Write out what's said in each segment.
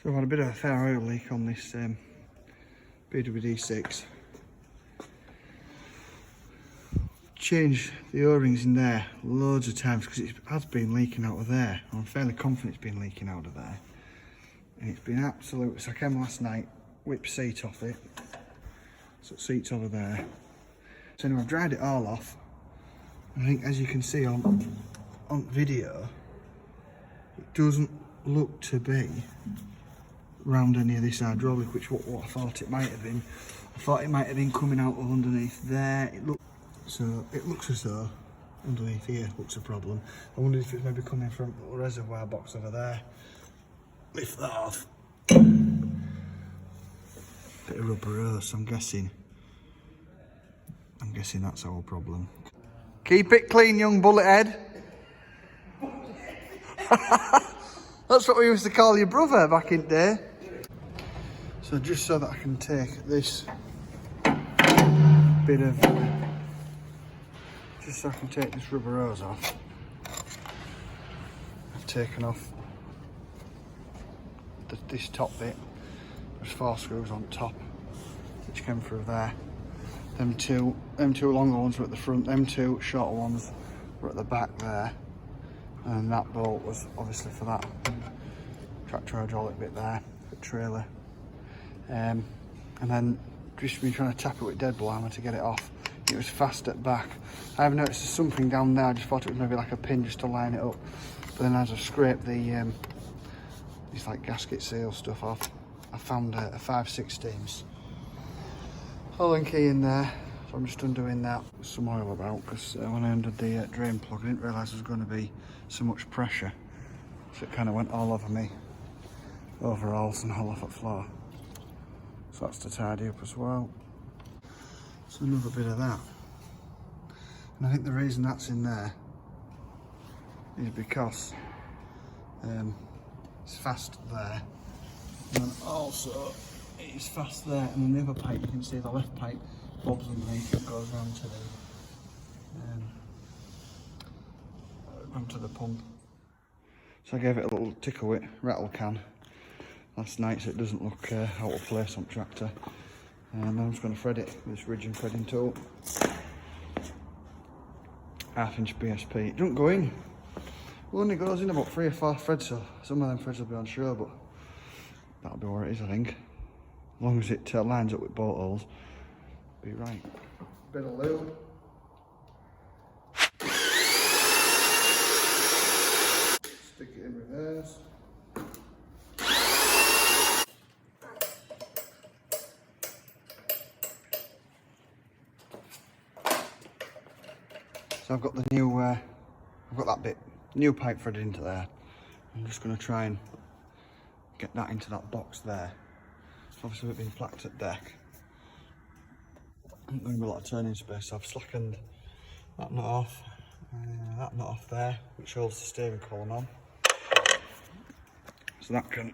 So I've had a bit of a fair oil leak on this BWD6. Changed the O-rings in there loads of times because it has been leaking out of there. I'm fairly confident it's been leaking out of there. And it's been absolute. So I came last night, whipped seat off it. So the seat's over there. So anyway, I've dried it all off. I think as you can see on video, it doesn't look to be round any of this hydraulic, which what I thought it might have been. I thought it might have been coming out of underneath there. It looks as though underneath here looks a problem. I wondered if it's maybe coming from a reservoir box over there. Lift that off. Bit of rubber rose, I'm guessing that's our problem. Keep it clean, young bullet head. That's what we used to call your brother back in the day. So just so that I can take this bit of, just so I can take this rubber hose off, I've taken off this top bit. There's 4 screws on top, which came through there. Them two longer ones were at the front, them 2 shorter ones were at the back there. And that bolt was obviously for that tractor hydraulic bit there, the trailer. And then just been trying to tap it with dead blow hammer to get it off. It was fast at back. I have noticed there's something down there. I just thought it was maybe like a pin just to line it up. But then as I scraped the these like gasket seal stuff off, I found a 5/16 Allen key in there. So I'm just undoing that with some oil about, because when I undid the drain plug, I didn't realise there was going to be so much pressure. So it kind of went all over me overalls and all off the floor. So that's to tidy up as well. So another bit of that. And I think the reason that's in there is because it's fast there. And then also it's fast there, and then the other pipe, you can see the left pipe bobs underneath and goes round to the pump. So I gave it a little tickle with rattle can last night so it doesn't look out of place on tractor. And then I'm just going to thread it with this ridge and threading tool. 1/2" BSP. It doesn't go in. Well, only goes in about 3 or 4 threads, so some of them threads will be unsure, but that'll be what it is, I think. As long as it lines up with bolt holes, be right. Bit of lube. Stick it in reverse. So I've got the new, I've got that bit, new pipe threaded into there. I'm just going to try and get that into that box there. So obviously we've been placked at deck. There's going to be a lot of turning space, so I've slackened that nut off, that nut off there, which holds the steering column on. So that can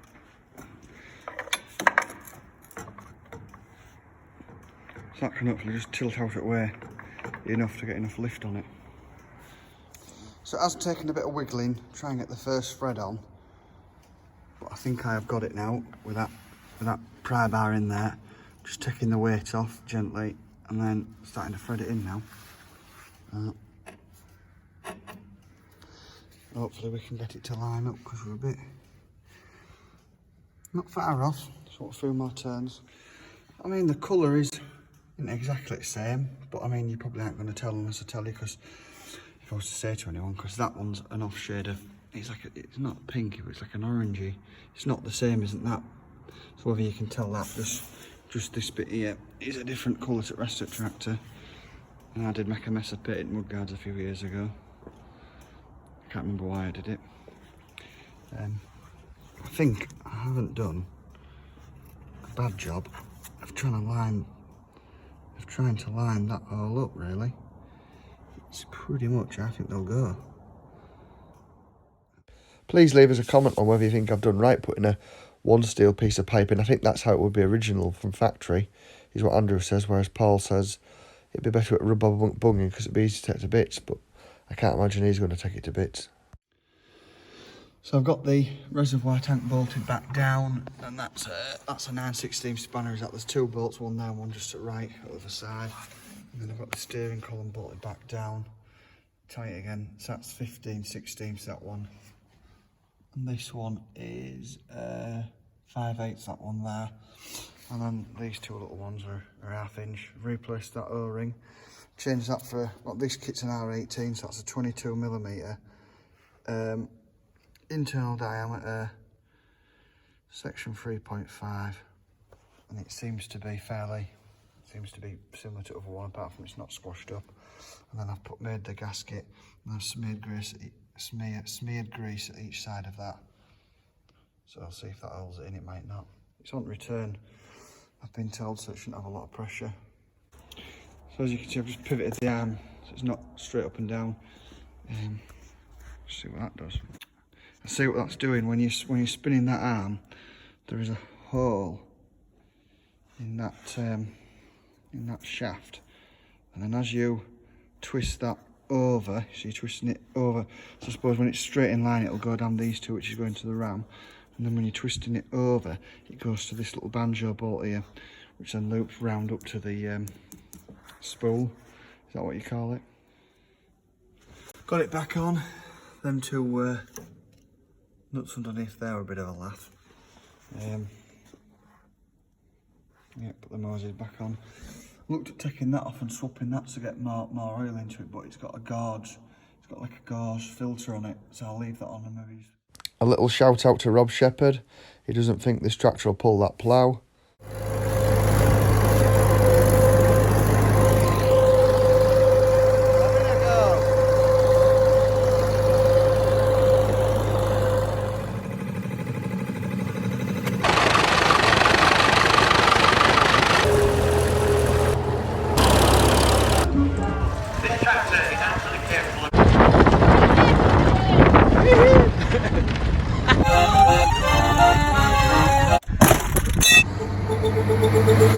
hopefully just tilt out of way enough to get enough lift on it. So it has taken a bit of wiggling, try and get the first thread on, but I think I have got it now with that pry bar in there. Just taking the weight off gently and then starting to thread it in now. Hopefully we can get it to line up, because we're a bit not far off. Sort of 2 more turns. I mean, the colour isn't exactly the same, but I mean, you probably aren't going to tell unless I tell you, because if I was to say to anyone, because that one's an off shade of, it's not pink, it's like an orangey. It's not the same, isn't that? So whether you can tell that, just this bit here is a different colour to the rest of the tractor. And I did make a mess of painted mudguards a few years ago. I can't remember why I did it. I think I haven't done a bad job of trying to line that all up, really. It's pretty much, I think they'll go. Please leave us a comment on whether you think I've done right putting a 1 steel piece of pipe in. I think that's how it would be original from factory, is what Andrew says, whereas Paul says it'd be better at rubber bunging because it'd be easy to take to bits, but I can't imagine he's going to take it to bits. So I've got the reservoir tank bolted back down, and that's a 9/16 spanner. Is that there's 2 bolts, one there, one just at right at the other side. And then I've got the steering column bolted back down, tight again. So that's 15/16, that one. And this one is 5/8, that one there. And then these 2 little ones are 1/2 inch. Replaced that O-ring. Changed that for, well, this kit's an R18, so that's a 22mm. Internal diameter, section 3.5, and it seems to be similar to the other one, apart from it's not squashed up. And then I've made the gasket, and I've smeared grease at each side of that. So I'll see if that holds it in. It might not. It's on return, I've been told, so it shouldn't have a lot of pressure. So as you can see, I've just pivoted the arm so it's not straight up and down. Let's see what that does. I see what that's doing. When you're spinning that arm, there is a hole in that shaft, and then as you twist that over, so you're twisting it over. So I suppose when it's straight in line, it'll go down these 2, which is going to the ram, and then when you're twisting it over, it goes to this little banjo bolt here, which then loops round up to the spool. Is that what you call it? Got it back on. Them 2 nuts underneath there were a bit of a laugh. Yeah, put the Moses back on. Looked at taking that off and swapping that to get more oil into it, but it's got a gauge. It's got like a gauge filter on it, so I'll leave that on and maybe. A little shout out to Rob Shepherd. He doesn't think this tractor will pull that plough.